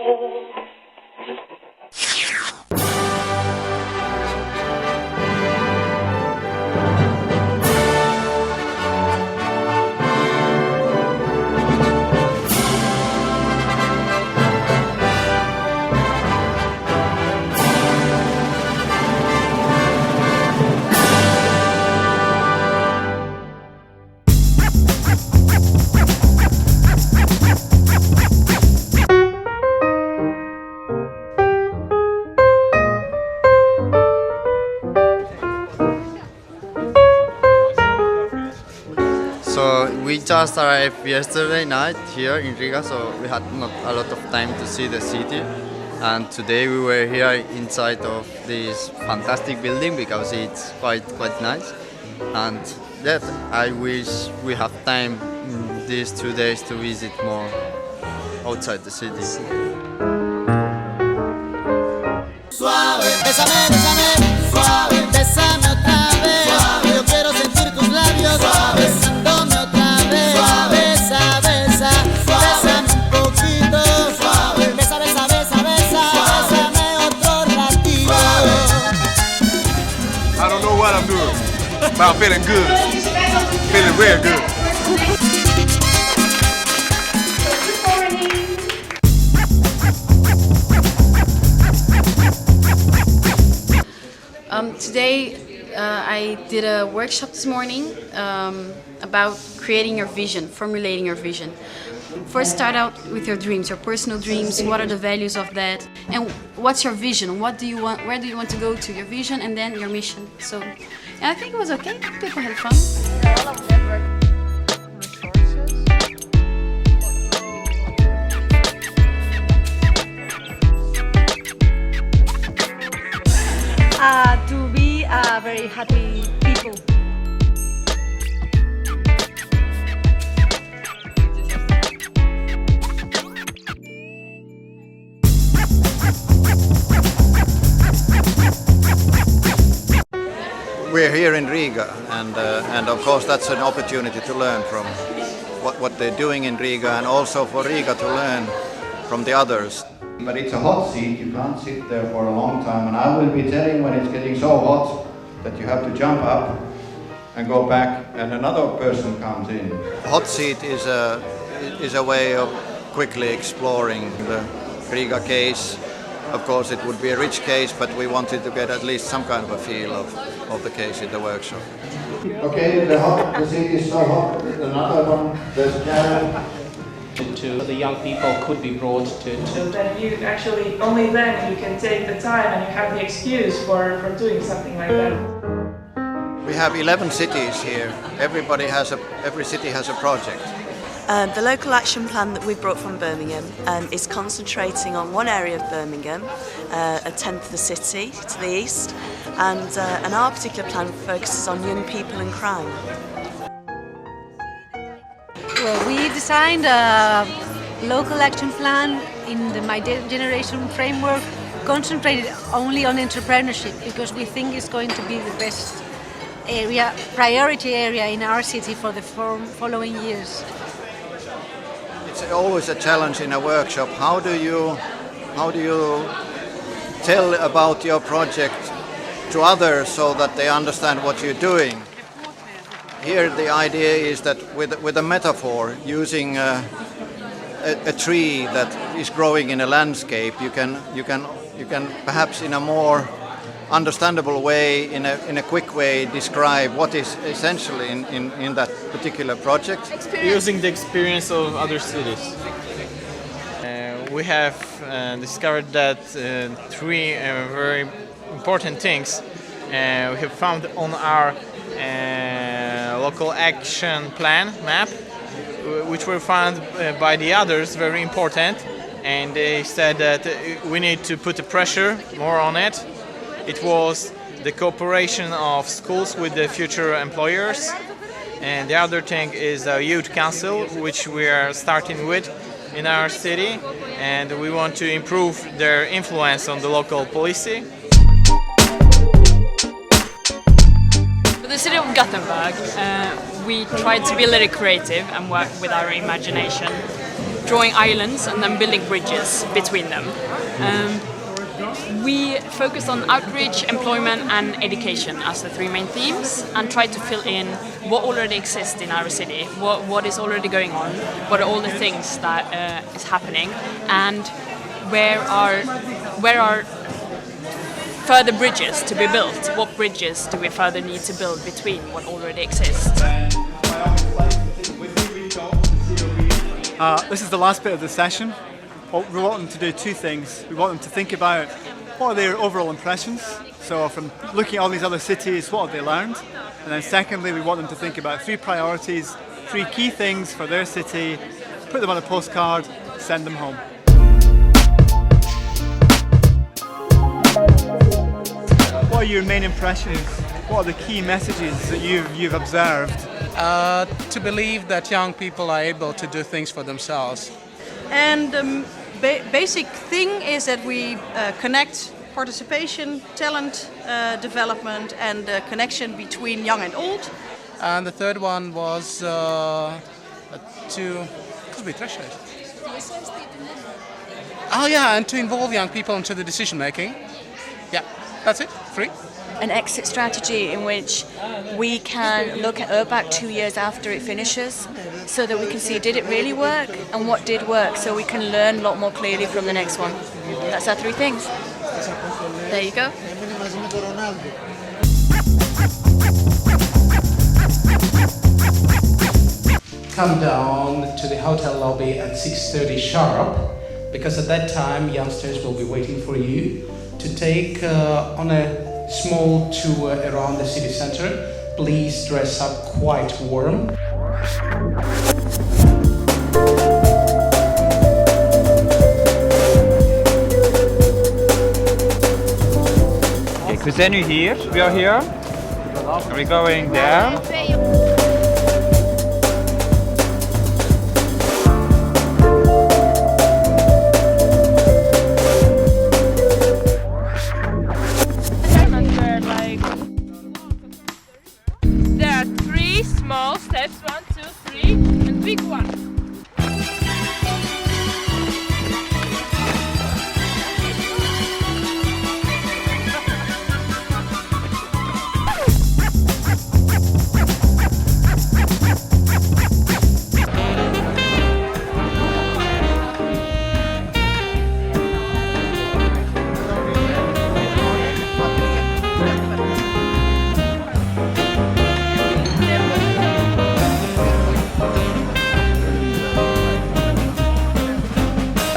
So we just arrived yesterday night here in Riga, so we had not a lot of time to see the city. And today we were here inside of this fantastic building because it's quite nice. And that I wish we have time in these 2 days to visit more outside the city. Suave, bésame, bésame, suave, bésame otra vez. Suave, yo quiero sentir tus labios besándome otra vez. Suave, besa, besa, bésame un poquito. Suave, besa, besa, besa, besa, bésame otro ratito. I don't know what I'm doing, but I'm feeling good. Feeling real good. Today I did a workshop this morning about creating your vision, formulating your vision. First start out with your dreams, your personal dreams, what are the values of that, and what's your vision, what do you want, where do you want to go to, your vision and then your mission. So yeah, I think it was okay, people had fun. To be very happy people. We're here in Riga, and of course that's an opportunity to learn from what they're doing in Riga, and also for Riga to learn from the others. But it's a hot seat, you can't sit there for a long time, and I will be telling when it's getting so hot that you have to jump up and go back and another person comes in. Hot seat is a way of quickly exploring the Riga case. Of course it would be a rich case, but we wanted to get at least some kind of a feel of the case in the workshop. Okay, the seat is so hot, another one, there's Karen. To the young people could be brought to. So then you actually, only then you can take the time and you have the excuse for doing something like that. We have 11 cities here. Every city has a project. The local action plan that we brought from Birmingham is concentrating on one area of Birmingham, a tenth of the city to the east, and our particular plan focuses on young people and crime. Well, we designed a local action plan in the My Generation framework, concentrated only on entrepreneurship, because we think it's going to be the best area, priority area in our city for the following years. It's always a challenge in a workshop. How do you tell about your project to others so that they understand what you're doing? Here the idea is that with a metaphor, using a tree that is growing in a landscape, you can perhaps in a more understandable way, in a quick way, describe what is essentially in that particular project. Using the experience of other cities. We have discovered that three very important things we have found on our local action plan map, which were found by the others very important, and they said that we need to put the pressure more on it. It was the cooperation of schools with the future employers, and the other thing is a youth council, which we are starting with in our city, and we want to improve their influence on the local policy. For the city of Gothenburg, we tried to be a little creative and work with our imagination, drawing islands and then building bridges between them. We focus on outreach, employment and education as the three main themes, and try to fill in what already exists in our city, what is already going on, what are all the things that is happening, and where are further bridges to be built, what bridges do we further need to build between what already exists. This is the last bit of the session. We want them to do two things. We want them to think about what are their overall impressions. So from looking at all these other cities, what have they learned? And then secondly, we want them to think about three priorities, three key things for their city, put them on a postcard, send them home. What are your main impressions? What are the key messages that you've observed? To believe that young people are able to do things for themselves. And the basic thing is that we connect participation, talent development and the connection between young and old. And the third one was to... Oh yeah, and to involve young people into the decision making. Yeah, that's it, 3. An exit strategy in which we can look at back 2 years after it finishes so that we can see did it really work and what did work, so we can learn a lot more clearly from the next one. That's our 3 things. There you go. Come down to the hotel lobby at 6:30 sharp, because at that time youngsters will be waiting for you to take on a small tour around the city center. Please dress up quite warm. Okay, Kusenu here. We are here. We're going there. Small steps, 1, 2, 3, and big one.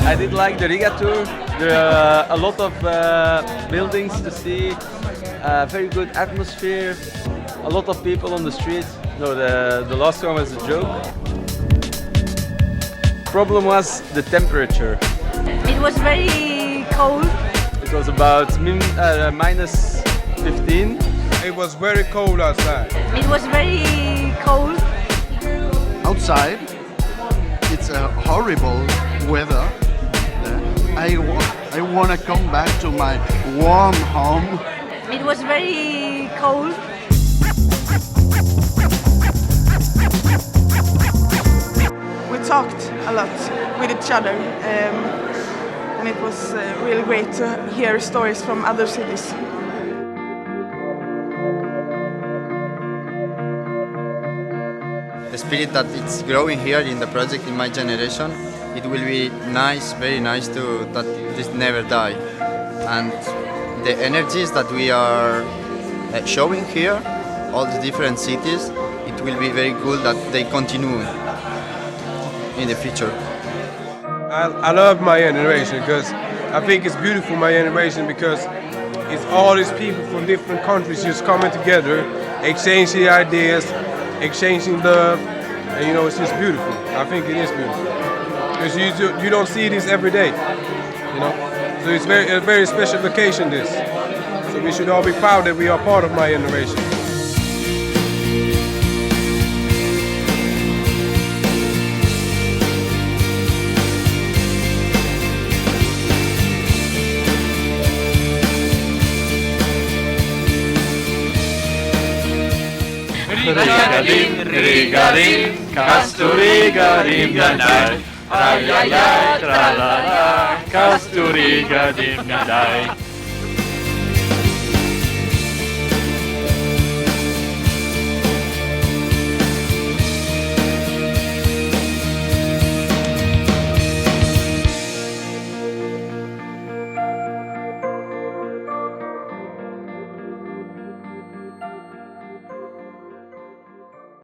I did like the Riga tour. There are a lot of buildings to see, very good atmosphere, a lot of people on the street. No, the last one was a joke. Problem was the temperature. It was very cold. It was about minus 15. It was very cold outside. It was very cold. Outside, it's a horrible weather. I want to come back to my warm home. It was very cold. We talked a lot with each other, and it was really great to hear stories from other cities. The spirit that it's growing here in the project in my generation, it will be nice, very nice that this never die. And the energies that we are showing here, all the different cities, it will be very good that they continue in the future. I love my generation because I think it's beautiful, my generation, because it's all these people from different countries just coming together, exchanging ideas, exchanging love, and it's just beautiful. I think it is beautiful. Because you don't see this every day, So it's a very special occasion, this. So we should all be proud that we are part of my generation. Riga-rim, Riga-rim, kannst du Riga-rim, ja nein. Ajajaj, tralala, Kasturiga, dimmi dai.